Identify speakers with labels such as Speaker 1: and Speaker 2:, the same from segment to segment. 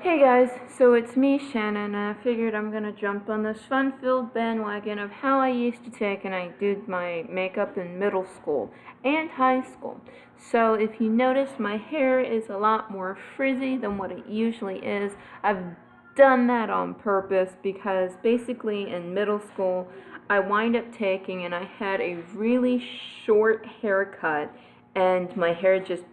Speaker 1: Hey guys, so it's me, Shannon, and I figured I'm gonna jump on this fun-filled bandwagon of how I used to take and I did my makeup in middle school and high school. So if you notice, my hair is a lot more frizzy than what it usually is. I've done that on purpose because basically in middle school I wind up taking and I had a really short haircut and my hair just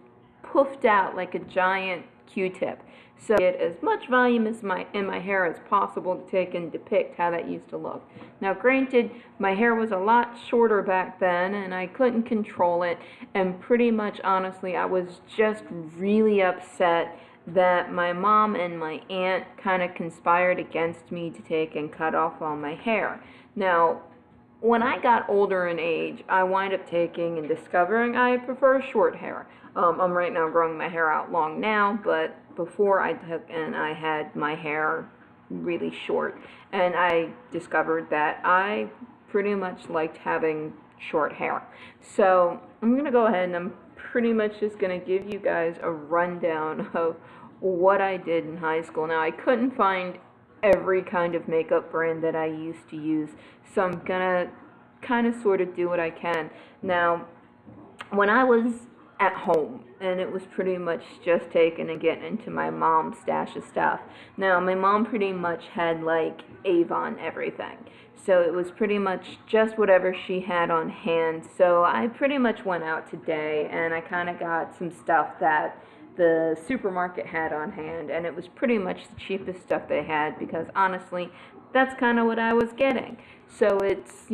Speaker 1: poofed out like a giant Q-tip. So get as much volume as in my hair as possible to take and depict how that used to look. Now granted, my hair was a lot shorter back then and I couldn't control it, and pretty much honestly I was just really upset that my mom and my aunt kind of conspired against me to take and cut off all my hair. Now when I got older in age, I wind up taking and discovering I prefer short hair. I'm right now growing my hair out long now, but before I took and I had my hair really short, and I discovered that I pretty much liked having short hair. So I'm going to go ahead and I'm pretty much just going to give you guys a rundown of what I did in high school. Now I couldn't find every kind of makeup brand that I used to use, so I'm gonna kind of sort of do what I can. Now when I was at home, and it was pretty much just taking and getting into my mom's stash of stuff. Now my mom pretty much had like Avon everything, so it was pretty much just whatever she had on hand. So I pretty much went out today and I kind of got some stuff that the supermarket had on hand, and it was pretty much the cheapest stuff they had because honestly that's kind of what I was getting. So it's,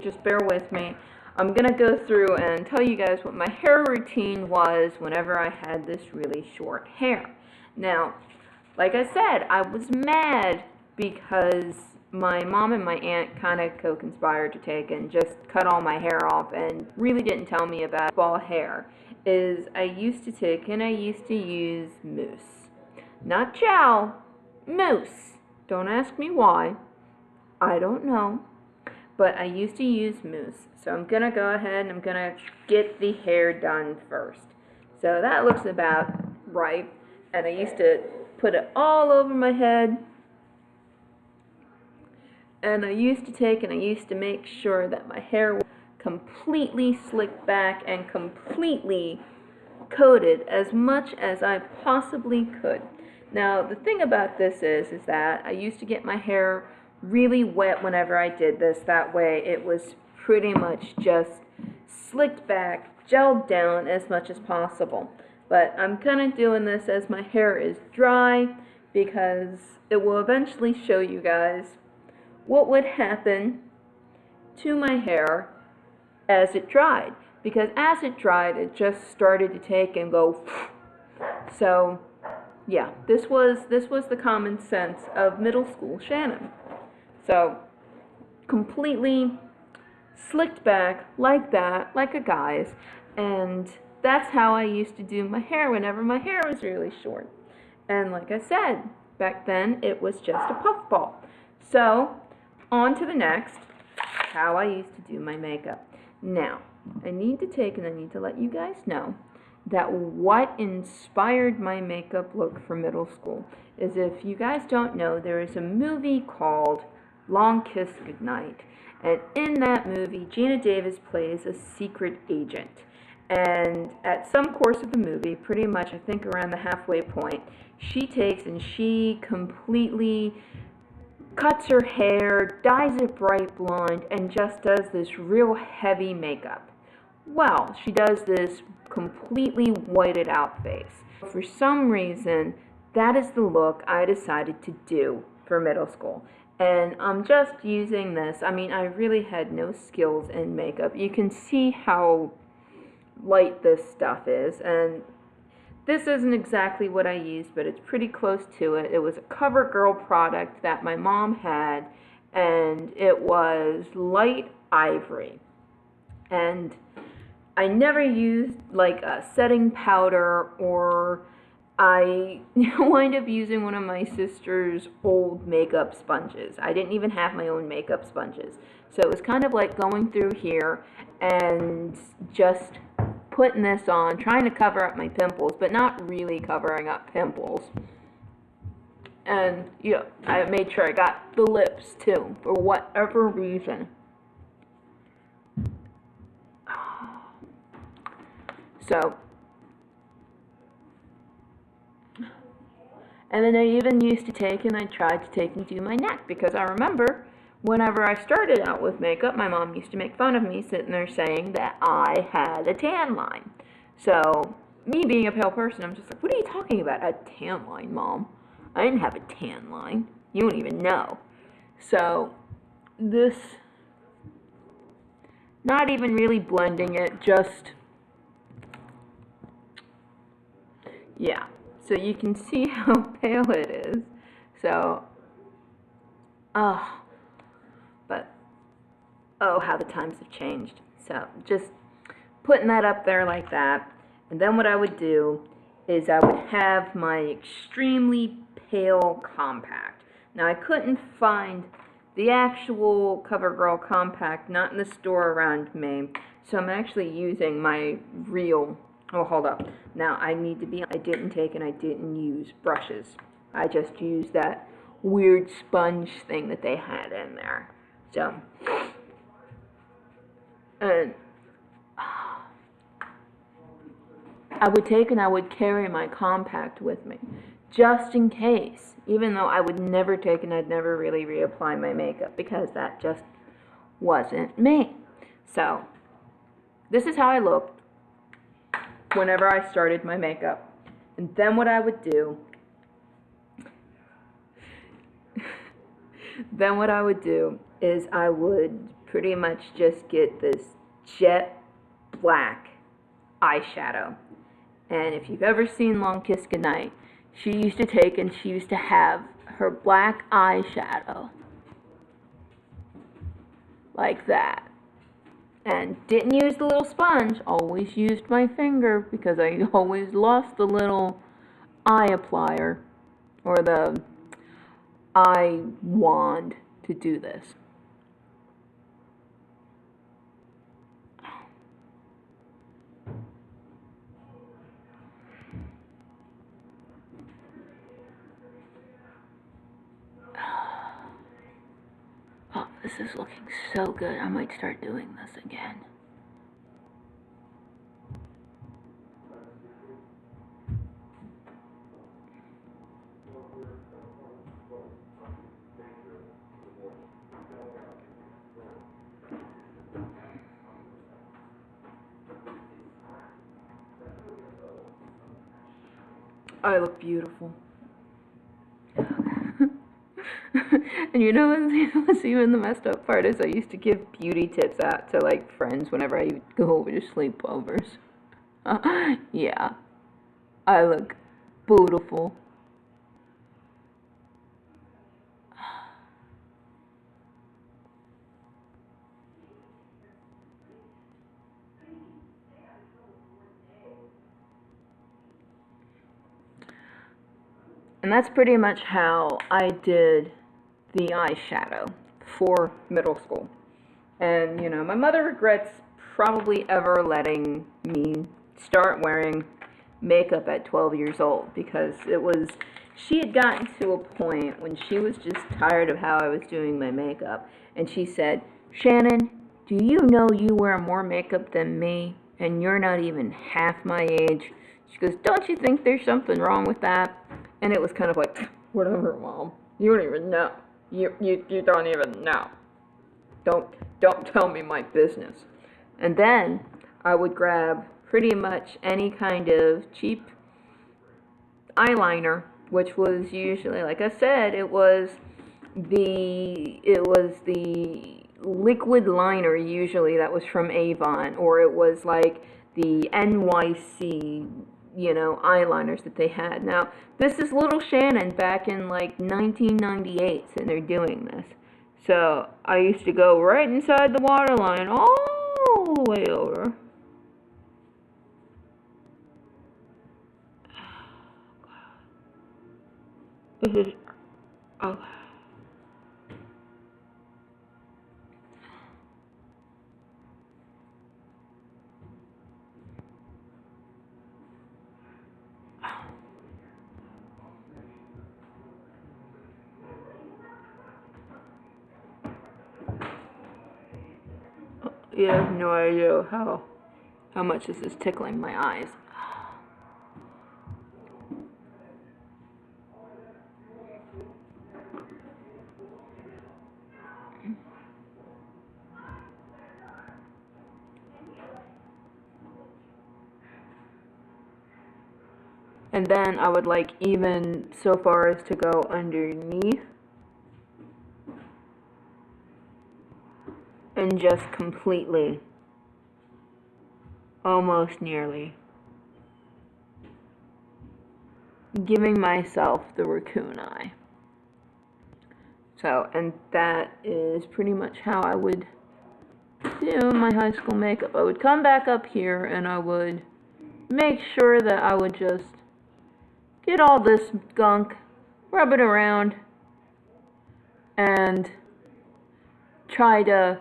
Speaker 1: just bear with me. I'm gonna go through and tell you guys what my hair routine was whenever I had this really short hair. Now, like I said, I was mad because my mom and my aunt kind of co-conspired to take and just cut all my hair off and really didn't tell me about ball hair. I used to take and I used to use mousse. Not gel, mousse. Don't ask me why. I don't know. But I used to use mousse. So I'm going to go ahead and I'm going to get the hair done first. So that looks about right. And I used to put it all over my head. And I used to take and I used to make sure that my hair was completely slicked back and completely coated as much as I possibly could. Now the thing about this is that I used to get my hair really wet whenever I did this. That way it was pretty much just slicked back, gelled down as much as possible. But I'm kind of doing this as my hair is dry because it will eventually show you guys what would happen to my hair as it dried, because as it dried it just started to take and go. So yeah, this was the common sense of middle school Shannon. So completely slicked back like that, like a guy's, and that's how I used to do my hair whenever my hair was really short. And like I said, back then it was just a puffball. So on to the next, how I used to do my makeup. Now, I need to take and I need to let you guys know that what inspired my makeup look for middle school is, if you guys don't know, there is a movie called Long Kiss Goodnight. And in that movie, Gina Davis plays a secret agent. And at some course of the movie, pretty much I think around the halfway point, she takes and she completely cuts her hair, dyes it bright blonde, and just does this real heavy makeup. Well, she does this completely whited out face. For some reason, that is the look I decided to do for middle school. And I'm just using this. I mean, I really had no skills in makeup. You can see how light this stuff is, and this isn't exactly what I used, but it's pretty close to it. It was a CoverGirl product that my mom had, and it was light ivory. And I never used like a setting powder, or I wind up using one of my sister's old makeup sponges. I didn't even have my own makeup sponges. So it was kind of like going through here and just putting this on, trying to cover up my pimples, but not really covering up pimples. And, I made sure I got the lips, too, for whatever reason. So, and then I even used to take and I tried to take and do my neck, because I remember whenever I started out with makeup, my mom used to make fun of me sitting there saying that I had a tan line. So, me being a pale person, I'm just like, what are you talking about? A tan line, Mom? I didn't have a tan line. You don't even know. So, this, not even really blending it, just, yeah. So you can see how pale it is. So, but, oh, how the times have changed. So, just putting that up there like that. And then what I would do is I would have my extremely pale compact. Now, I couldn't find the actual CoverGirl compact, not in the store around me. So I'm actually using my real, oh, hold up. Now, I didn't take and I didn't use brushes. I just used that weird sponge thing that they had in there. So, and I would take and I would carry my compact with me, just in case, even though I would never take and I'd never really reapply my makeup, because that just wasn't me. So, this is how I looked whenever I started my makeup. And then what I would do, is I would pretty much just get this jet black eyeshadow. And if you've ever seen Long Kiss Goodnight, she used to take and she used to have her black eyeshadow like that. And didn't use the little sponge, always used my finger, because I always lost the little eye applier or the eye wand to do this. Oh, this is looking so good. I might start doing this again. I look beautiful. And you know what's even the messed up part is I used to give beauty tips out to like friends whenever I would go over to sleepovers. Yeah, I look beautiful. And that's pretty much how I did the eyeshadow for middle school. And, my mother regrets probably ever letting me start wearing makeup at 12 years old, because she had gotten to a point when she was just tired of how I was doing my makeup. And she said, Shannon, do you know you wear more makeup than me, and you're not even half my age? She goes, don't you think there's something wrong with that? And it was kind of like, whatever, Mom. You don't even know. You don't even know. Don't tell me my business. And then I would grab pretty much any kind of cheap eyeliner, which was usually, like I said, it was the liquid liner usually that was from Avon, or it was like the NYC, eyeliners that they had. Now, this is little Shannon back in like 1998, and they're doing this. So I used to go right inside the waterline all the way over. This is, oh. You have no idea how much this is tickling my eyes. And then I would like even so far as to go underneath and just completely, almost nearly, giving myself the raccoon eye. So, and that is pretty much how I would do my high school makeup. I would come back up here and I would make sure that I would just get all this gunk, rub it around, and try to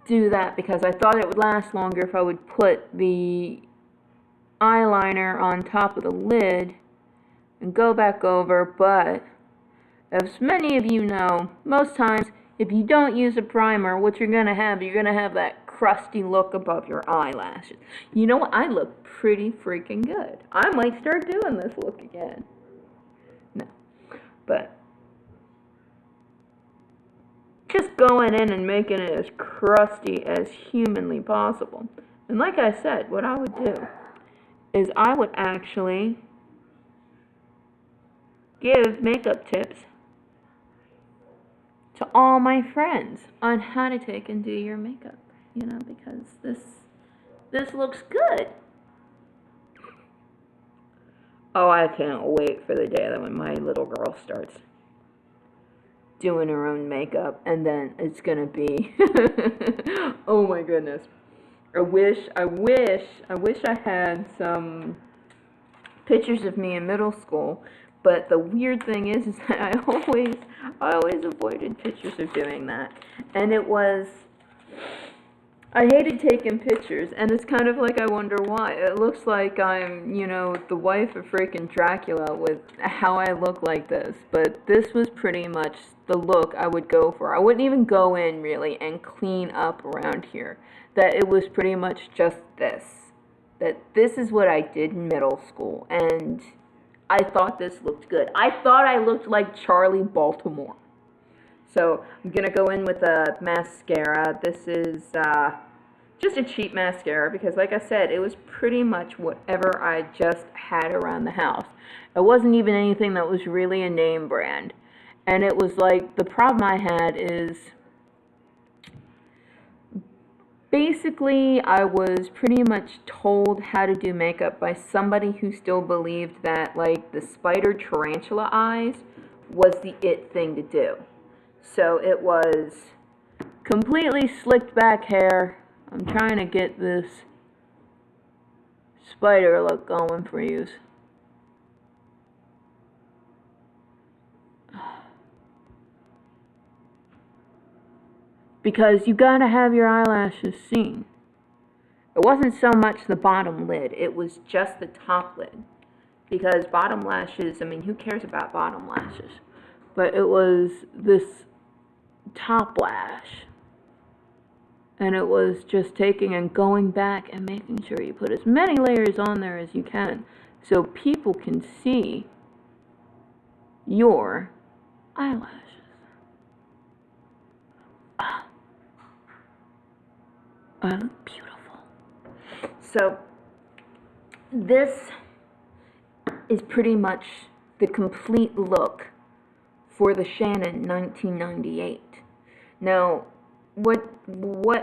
Speaker 1: do that because I thought it would last longer if I would put the eyeliner on top of the lid and go back over, but as many of you know, most times if you don't use a primer, what you're going to have that crusty look above your eyelashes. You know what? I look pretty freaking good. I might start doing this look again. No. But just going in and making it as crusty as humanly possible. And like I said, what I would do is I would actually give makeup tips to all my friends on how to take and do your makeup, you know, because this looks good. Oh, I can't wait for the day that when my little girl starts doing her own makeup, and then it's gonna be oh my goodness. I wish I had some pictures of me in middle school, but the weird thing is that I always avoided pictures of doing that. And I hated taking pictures, and it's kind of like I wonder why. It looks like I'm, you know, the wife of freaking Dracula with how I look like this, but this was pretty much the look I would go for. I wouldn't even go in, really, and clean up around here. That it was pretty much just this. That this is what I did in middle school, and I thought this looked good. I thought I looked like Charlie Baltimore. So I'm going to go in with a mascara. This is just a cheap mascara because, like I said, it was pretty much whatever I just had around the house. It wasn't even anything that was really a name brand. And it was like, the problem I had is, basically, I was pretty much told how to do makeup by somebody who still believed that, like, the spider tarantula eyes was the it thing to do. So it was completely slicked back hair. I'm trying to get this spider look going for you. Because you gotta have your eyelashes seen. It wasn't so much the bottom lid, it was just the top lid. Because bottom lashes, I mean, who cares about bottom lashes? But it was this top lash. And it was just taking and going back and making sure you put as many layers on there as you can so people can see your eyelashes. I look beautiful. So this is pretty much the complete look for the Shannon 1998. Now, what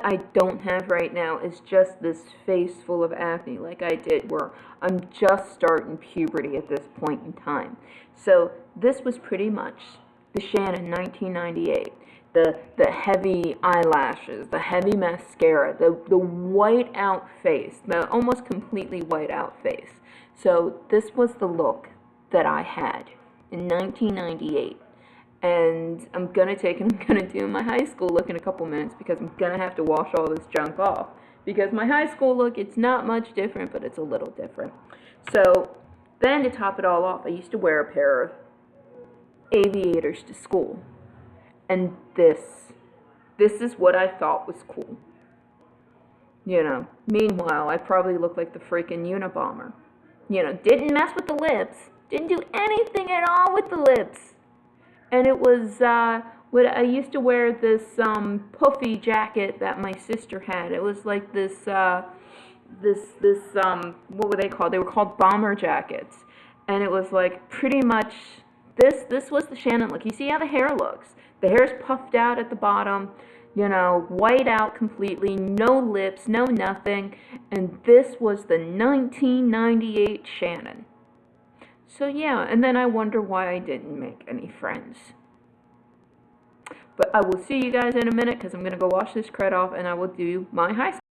Speaker 1: I don't have right now is just this face full of acne like I did, where I'm just starting puberty at this point in time. So this was pretty much the Shannon 1998. The heavy eyelashes, the heavy mascara, the white out face, the almost completely white out face. So this was the look that I had in 1998. And I'm going to do my high school look in a couple minutes because I'm going to have to wash all this junk off. Because my high school look, it's not much different, but it's a little different. So then to top it all off, I used to wear a pair of aviators to school. And this is what I thought was cool. You know, meanwhile, I probably look like the freaking Unabomber. You know, didn't mess with the lips. Didn't do anything at all with the lips. And it was, what I used to wear this, puffy jacket that my sister had. It was like this, what were they called? They were called bomber jackets. And it was like pretty much, this was the Shannon look. You see how the hair looks? The hair's puffed out at the bottom, you know, white out completely, no lips, no nothing. And this was the 1998 Shannon. So yeah, and then I wonder why I didn't make any friends. But I will see you guys in a minute because I'm going to go wash this crud off and I will do my high school.